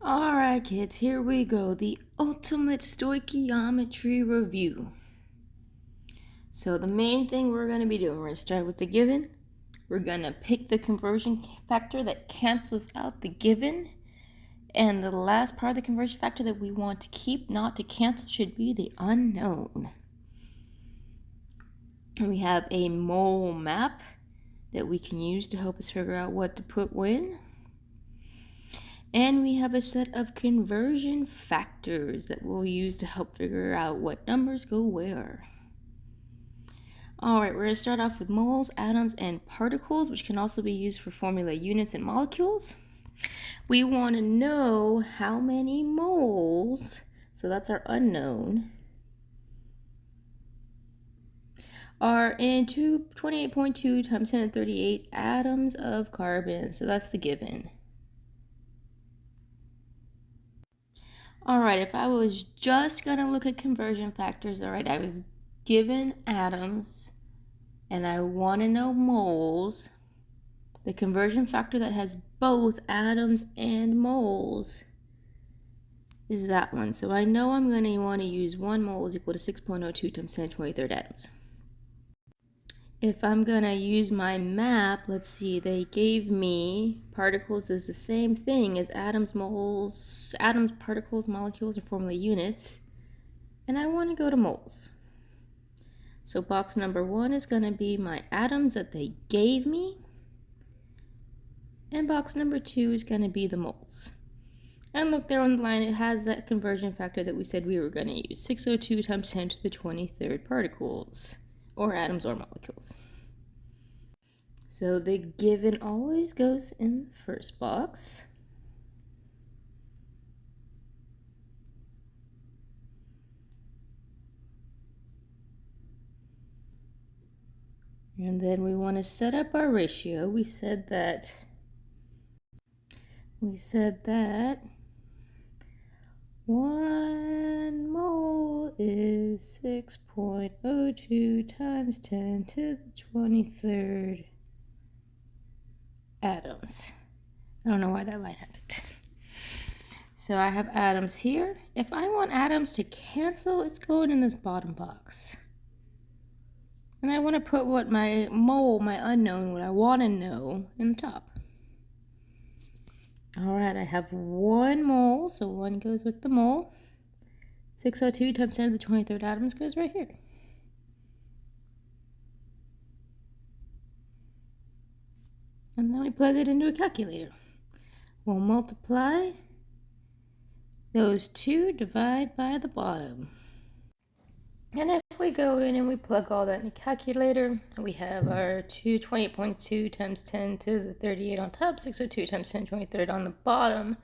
Alright kids, here we go. The ultimate stoichiometry review. So the main thing we're going to be doing, we're going to start with the given. We're going to pick the conversion factor that cancels out the given. And the last part of the conversion factor that we want to keep, not to cancel, should be the unknown. And we have a mole map that we can use to help us figure out what to put when. And we have a set of conversion factors that we'll use to help figure out what numbers go where. Alright, we're going to start off with moles, atoms, and particles, which can also be used for formula units and molecules. We want to know how many moles, so that's our unknown, are in 28.2 times 10 to the 38 atoms of carbon. So that's the given. Alright, if I was just going to look at conversion factors, alright, I was given atoms and I want to know moles. The conversion factor that has both atoms and moles is that one. So I know I'm going to want to use 1 mole is equal to 6.02 times 10 to the 23rd atoms. If I'm going to use my map, let's see, they gave me particles is the same thing as atoms, moles, atoms, particles, molecules, or formula units. And I want to go to moles. So box number 1 is going to be my atoms that they gave me. And box number 2 is going to be the moles. And look there on the line, it has that conversion factor that we said we were going to use. 602 times 10 to the 23rd particles, or atoms or molecules. So the given always goes in the first box. And then we want to set up our ratio. We said that 1 mole is 6.02 times 10 to the 23rd atoms. I don't know why that line happened. So I have atoms here. If I want atoms to cancel, it's going in this bottom box. And I want to put what my mole, my unknown, what I want to know, in the top. Alright, I have 1 mole, so 1 goes with the mole. 602 times 10 to the 23rd atoms goes right here. And then we plug it into a calculator. We'll multiply those 2, divide by the bottom. And if we go in and we plug all that in the calculator, we have our 28.2 times 10 to the 38 on top, 602 times 10 to the 23rd on the bottom.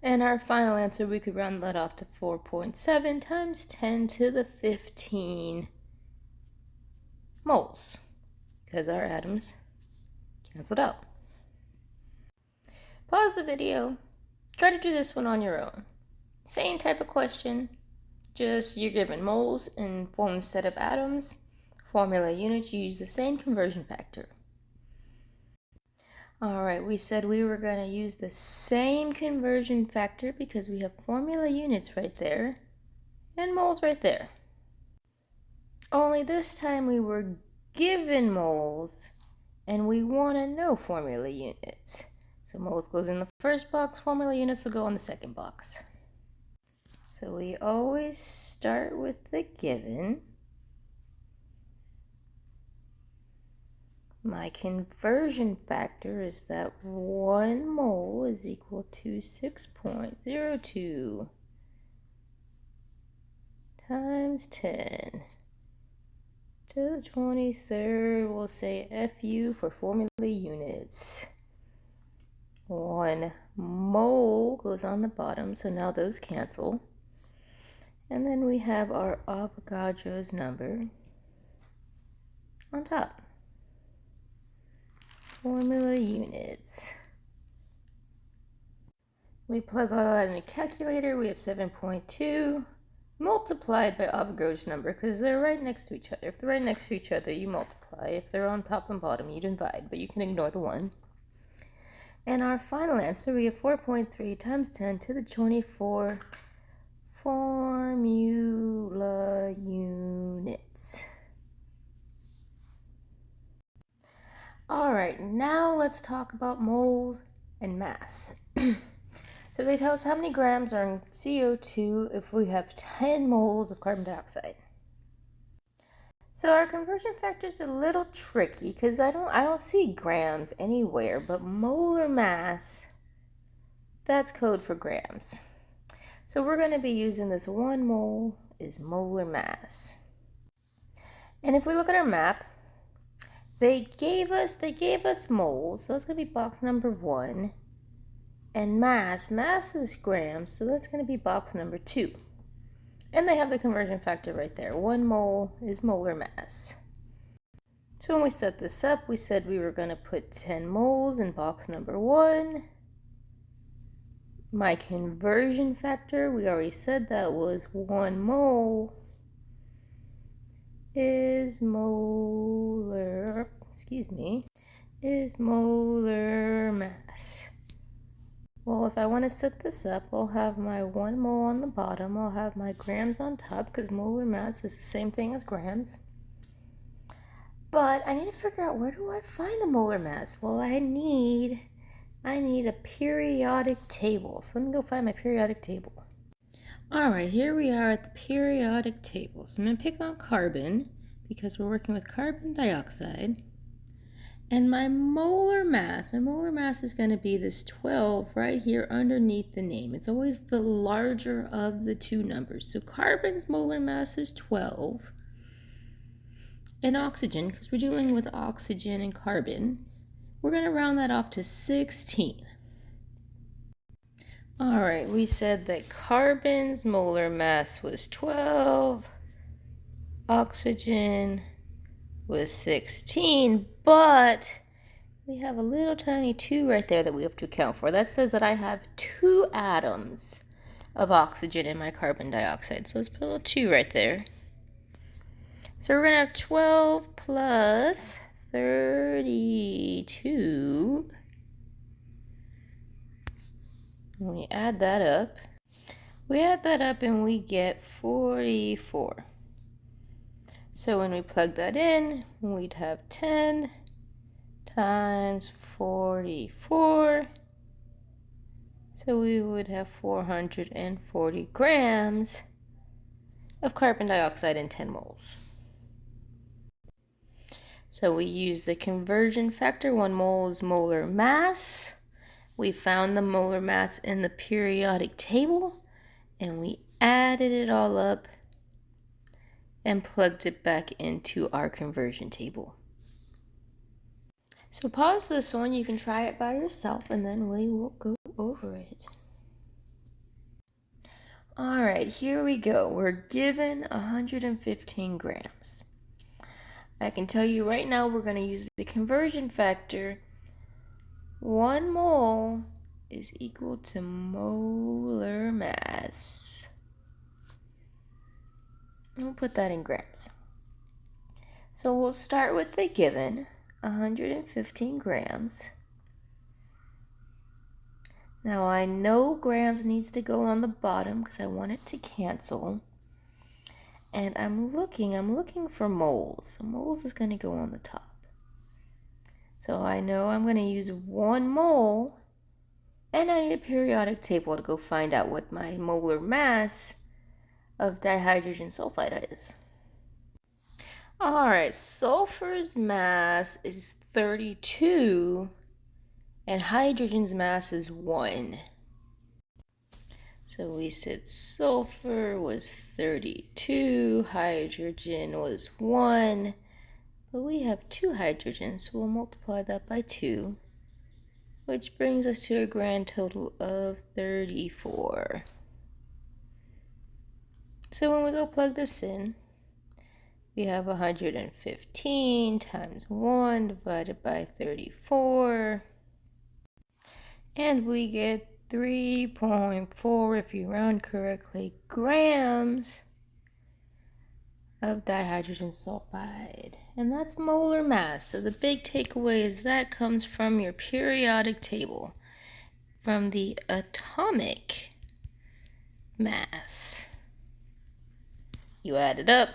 And our final answer, we could round that off to 4.7 times 10 to the 15 moles, because our atoms canceled out. Pause the video. Try to do this one on your own. Same type of question. Just you're given moles and form a set of atoms. Formula units, you use the same conversion factor. Alright, we said we were going to use the same conversion factor because we have formula units right there and moles right there. Only this time we were given moles and we want to know formula units. So moles goes in the first box, formula units will go in the second box. So we always start with the given. My conversion factor is that 1 mole is equal to 6.02 times 10 to the 23rd. We'll say FU for formula units. 1 mole goes on the bottom, so now those cancel. And then we have our Avogadro's number on top. Formula units. We plug all that in a calculator. We have 7.2 multiplied by Avogadro's number because they're right next to each other. If they're right next to each other, you multiply. If they're on top and bottom, you divide, but you can ignore the 1. And our final answer, we have 4.3 times 10 to the 24 formula units. All right, now let's talk about moles and mass. So they tell us how many grams are in CO2 if we have 10 moles of carbon dioxide. So our conversion factor is a little tricky because I don't see grams anywhere, but molar mass, that's code for grams. So we're going to be using this 1 mole is molar mass. And if we look at our map, they gave us moles, so that's going to be box number 1. And mass is grams, so that's going to be box number 2. And they have the conversion factor right there. 1 mole is molar mass. So when we set this up, we said we were going to put 10 moles in box number 1. My conversion factor, we already said that was 1 mole is molar mass. Well, if I want to set this up, I'll have my 1 mole on the bottom. I'll have my grams on top because molar mass is the same thing as grams. But I need to figure out, where do I find the molar mass? Well, I need a periodic table. So let me go find my periodic table. All right, here we are at the periodic table. So I'm going to pick on carbon because we're working with carbon dioxide. And my molar mass is going to be this 12 right here underneath the name. It's always the larger of the two numbers. So carbon's molar mass is 12. And oxygen, because we're dealing with oxygen and carbon, we're going to round that off to 16. All right, we said that carbon's molar mass was 12, oxygen was 16, but we have a little tiny 2 right there that we have to account for. That says that I have 2 atoms of oxygen in my carbon dioxide. So let's put a little 2 right there. So we're going to have 12 plus 32. And we add that up. And we get 44. So when we plug that in, we'd have 10 times 44. So we would have 440 grams of carbon dioxide in 10 moles. So we use the conversion factor. 1 mole is molar mass. We found the molar mass in the periodic table, and we added it all up and plugged it back into our conversion table. So pause this one, you can try it by yourself, and then we will go over it. All right, here we go. We're given 115 grams. I can tell you right now we're going to use the conversion factor. 1 mole is equal to molar mass. We'll put that in grams. So we'll start with the given, 115 grams. Now I know grams needs to go on the bottom because I want it to cancel. And I'm looking for moles. So moles is going to go on the top. So I know I'm going to use 1 mole, and I need a periodic table to go find out what my molar mass of dihydrogen sulfide is. All right, sulfur's mass is 32 and hydrogen's mass is 1. So we said sulfur was 32, hydrogen was 1, but we have 2 hydrogens, so we'll multiply that by 2, which brings us to a grand total of 34. So when we go plug this in, we have 115 times 1 divided by 34, and we get 3.4, if you round correctly, grams of dihydrogen sulfide. And that's molar mass. So the big takeaway is that comes from your periodic table. from the atomic mass. You add it up,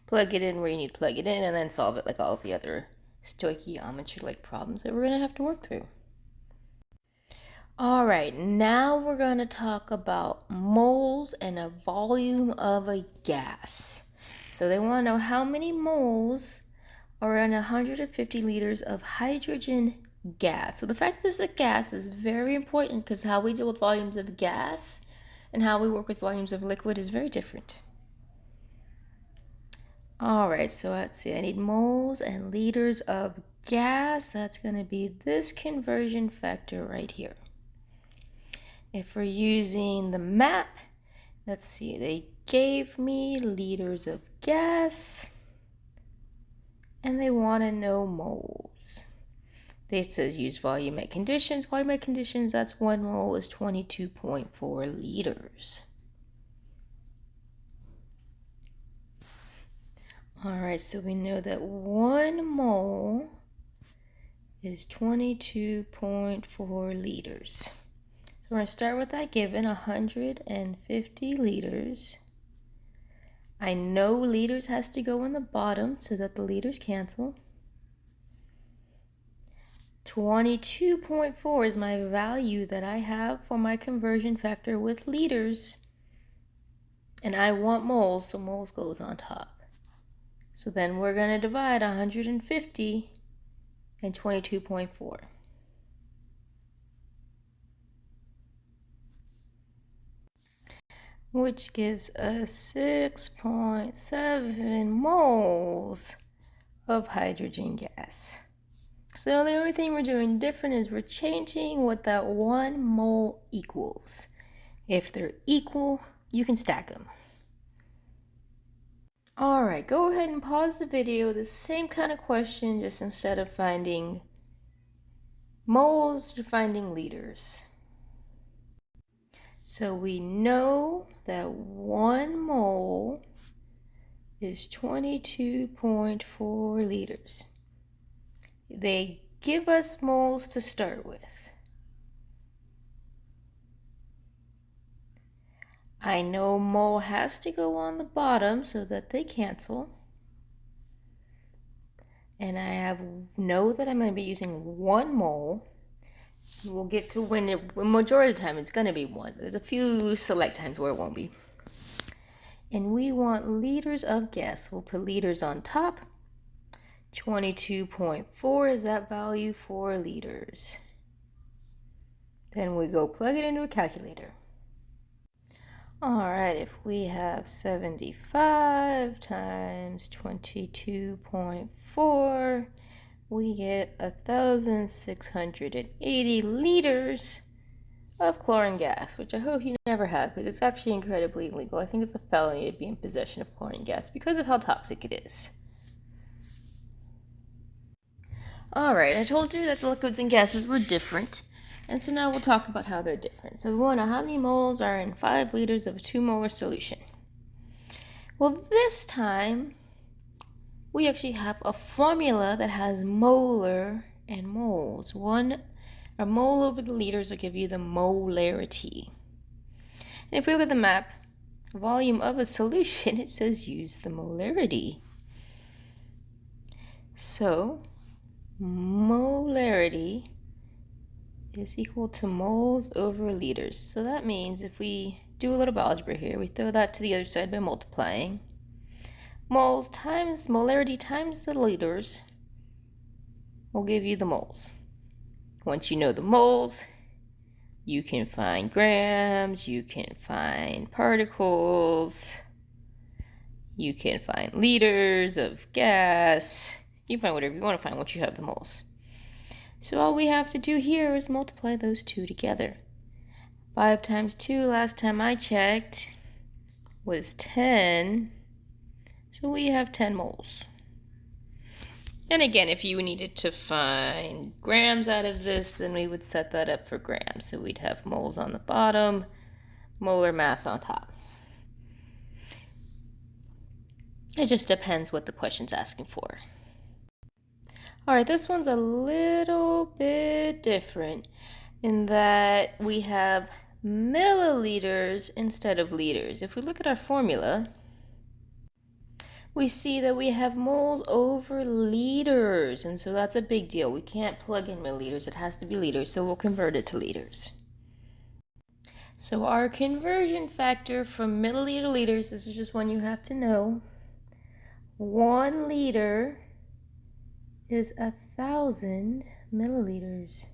plug it in where you need to plug it in, and then solve it like all of the other stoichiometry-like problems that we're going to have to work through. All right, now we're going to talk about moles and a volume of a gas. So they want to know how many moles are in 150 liters of hydrogen gas. So the fact that this is a gas is very important because how we deal with volumes of gas and how we work with volumes of liquid is very different. All right, so let's see. I need moles and liters of gas. That's going to be this conversion factor right here. If we're using the map, let's see, they gave me liters of gas and they want to know moles. It says use volumetric conditions. Volumetric conditions, that's 1 mole is 22.4 liters. All right, so we know that 1 mole is 22.4 liters. So we're going to start with that given, 150 liters. I know liters has to go on the bottom so that the liters cancel. 22.4 is my value that I have for my conversion factor with liters. And I want moles, so moles goes on top. So then we're going to divide 150 and 22.4. Which gives us 6.7 moles of hydrogen gas. So the only thing we're doing different is we're changing what that 1 mole equals. If they're equal, you can stack them. All right, go ahead and pause the video. The same kind of question, just instead of finding moles, you're finding liters. So we know that 1 mole is 22.4 liters. They give us moles to start with. I know mole has to go on the bottom so that they cancel. And I know that I'm going to be using 1 mole. We'll get to when majority of the time it's going to be 1. But there's a few select times where it won't be. And we want liters of gas. We'll put liters on top. 22.4 is that value for liters. Then we go plug it into a calculator. All right, if we have 75 times 22.4, we get 1,680 liters of chlorine gas, which I hope you never have because it's actually incredibly illegal. I think it's a felony to be in possession of chlorine gas because of how toxic it is. All right, I told you that the liquids and gases were different, and so now we'll talk about how they're different. So we want to know how many moles are in 5 liters of a 2-molar solution. Well, this time we actually have a formula that has molar and moles. A mole over the liters will give you the molarity. And if we look at the map, volume of a solution, it says use the molarity. So molarity is equal to moles over liters. So that means if we do a little algebra here, we throw that to the other side by multiplying. Moles times molarity times the liters will give you the moles. Once you know the moles, you can find grams, you can find particles, you can find liters of gas. You can find whatever you want to find once you have the moles. So all we have to do here is multiply those two together. 5 times 2, last time I checked, was 10. So we have 10 moles. And again, if you needed to find grams out of this, then we would set that up for grams. So we'd have moles on the bottom, molar mass on top. It just depends what the question's asking for. All right, this one's a little bit different. in that we have milliliters instead of liters. If we look at our formula, we see that we have moles over liters, and so that's a big deal. We can't plug in milliliters, it has to be liters, so we'll convert it to liters. So our conversion factor from milliliter to liters, this is just one you have to know. 1 liter is 1,000 milliliters.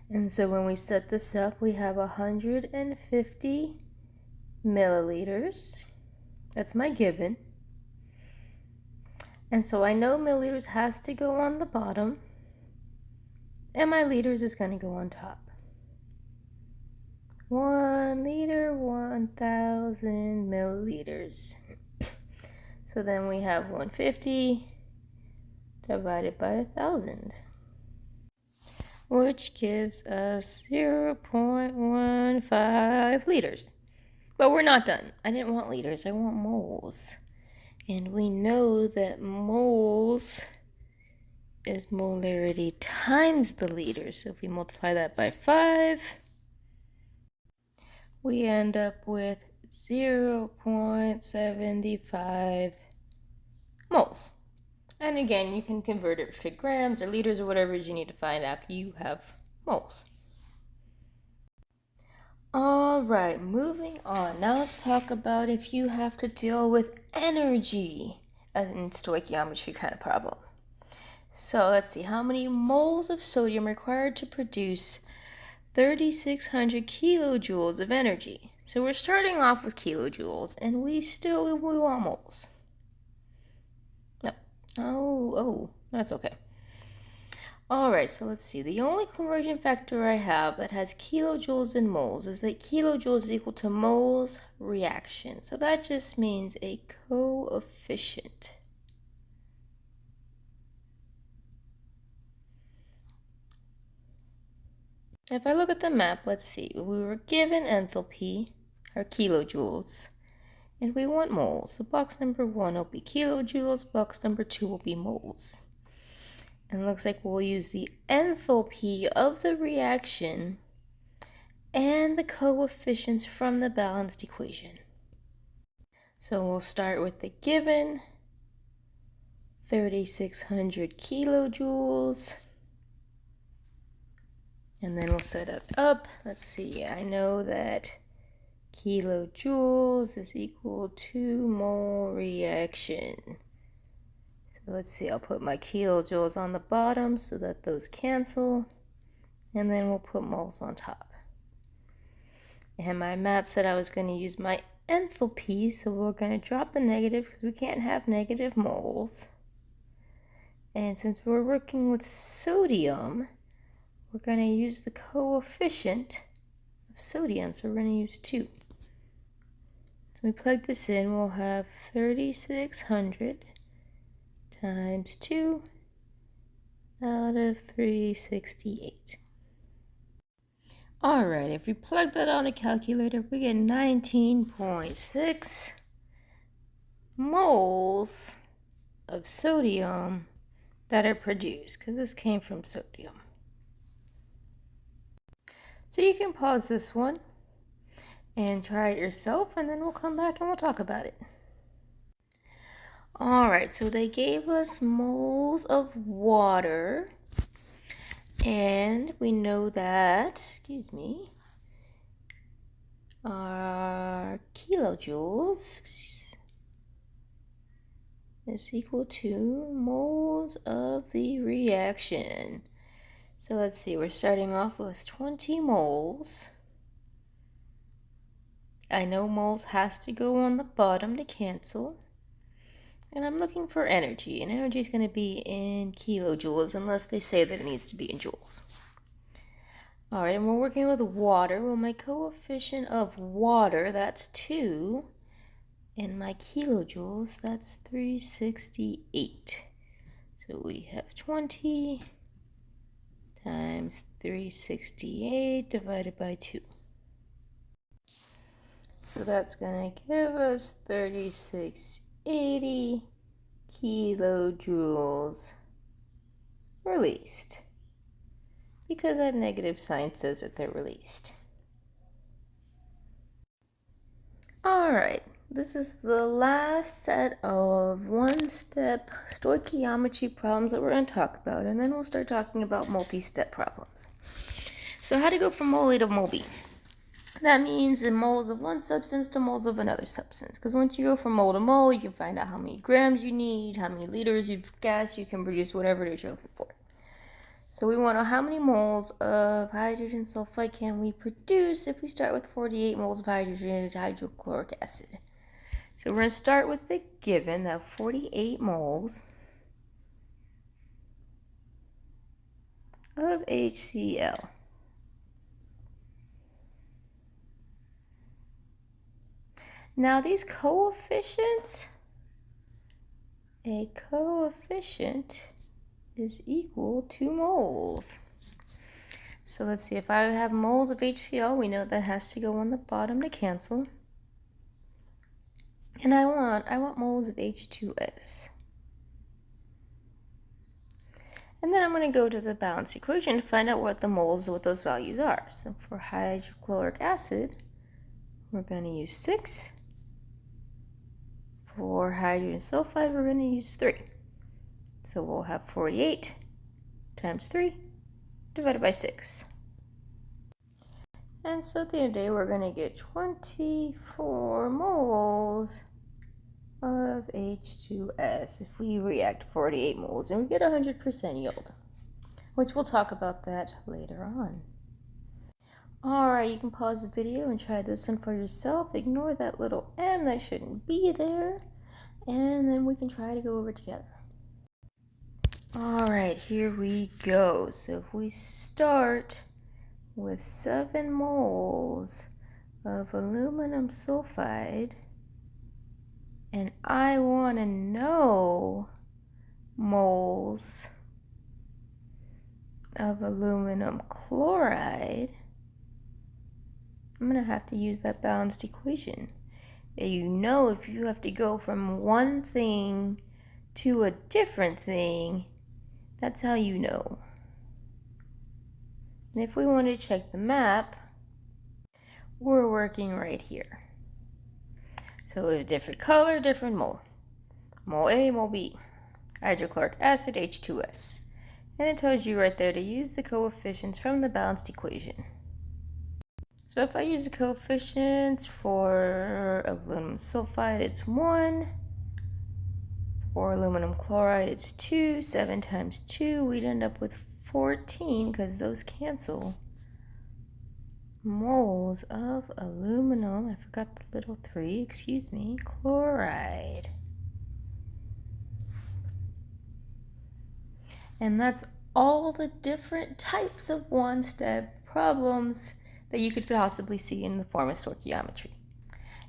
And so when we set this up, we have 150 milliliters. That's my given. And so I know milliliters has to go on the bottom, and my liters is going to go on top. 1 liter, 1,000 milliliters. So then we have 150 divided by 1,000, which gives us 0.15 liters. But we're not done. I didn't want liters, I want moles. And we know that moles is molarity times the liters. So if we multiply that by 5, we end up with 0.75 moles. And again, you can convert it to grams or liters or whatever you need to find after you have moles. All right, moving on. Now let's talk about if you have to deal with energy in stoichiometry kind of problem. So let's see, how many moles of sodium required to produce 3,600 kilojoules of energy? So we're starting off with kilojoules, and we want moles. No. Oh, that's okay. All right, so let's see. The only conversion factor I have that has kilojoules and moles is that kilojoules is equal to moles reaction. So that just means a coefficient. If I look at the map, let's see. We were given enthalpy, or kilojoules, and we want moles. So box number 1 will be kilojoules, box number 2 will be moles. And it looks like we'll use the enthalpy of the reaction and the coefficients from the balanced equation. So we'll start with the given 3,600 kilojoules. And then we'll set it up. Let's see, I know that kilojoules is equal to mole reaction. So let's see, I'll put my kilojoules on the bottom so that those cancel. And then we'll put moles on top. And my map said I was going to use my enthalpy, so we're going to drop the negative because we can't have negative moles. And since we're working with sodium, we're going to use the coefficient of sodium, so we're going to use 2. So we plug this in, we'll have 3,600 times 2 out of 368. All right, if we plug that on a calculator, we get 19.6 moles of sodium that are produced, because this came from sodium. So you can pause this one and try it yourself, and then we'll come back and we'll talk about it. All right, so they gave us moles of water, and we know that, our kilojoules is equal to moles of the reaction. So let's see, we're starting off with 20 moles. I know moles has to go on the bottom to cancel. And I'm looking for energy, and energy is going to be in kilojoules unless they say that it needs to be in joules. All right, and we're working with water. Well, my coefficient of water, that's 2, and my kilojoules, that's 368. So we have 20 times 368 divided by 2. So that's going to give us 3680 kilojoules released. because that negative sign says that they're released. All right, this is the last set of one-step stoichiometry problems that we're going to talk about, and then we'll start talking about multi-step problems. So how to go from mole A to mole B? That means in moles of one substance to moles of another substance. Because once you go from mole to mole, you can find out how many grams you need, how many liters of gas you can produce, whatever it is you're looking for. So we want to know how many moles of hydrogen sulfide can we produce if we start with 48 moles of hydrogen and hydrochloric acid. So we're going to start with the given that 48 moles of HCl. Now these coefficients, a coefficient is equal to moles. So let's see, if I have moles of HCl, we know that has to go on the bottom to cancel. And I want moles of H2S. And then I'm going to go to the balance equation to find out what the moles, what those values are. So for hydrochloric acid, we're going to use 6. For hydrogen sulfide, we're going to use 3. So we'll have 48 times 3 divided by 6. And so at the end of the day, we're going to get 24 moles of H2S if we react 48 moles, and we get 100% yield, which we'll talk about that later on. Alright, you can pause the video and try this one for yourself. Ignore that little M that shouldn't be there, and then we can try to go over it together. Alright, here we go. So if we start with 7 moles of aluminum sulfide, and I want to know moles of aluminum chloride, I'm going to have to use that balanced equation. You know, if you have to go from one thing to a different thing, that's how you know. And if we want to check the map, we're working right here. So it's different color, different mole. Mole A, mole B. Hydrochloric acid, H2S. And it tells you right there to use the coefficients from the balanced equation. So if I use the coefficients for aluminum sulfide, it's 1. For aluminum chloride, it's 2. 7 times 2, we'd end up with 14, because those cancel. Moles of aluminum, I forgot the little 3, excuse me, chloride. And that's all the different types of one-step problems that you could possibly see in the form of stoichiometry.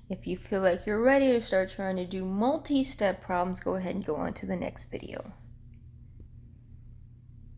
If you feel like you're ready to start trying to do multi-step problems, go ahead and go on to the next video.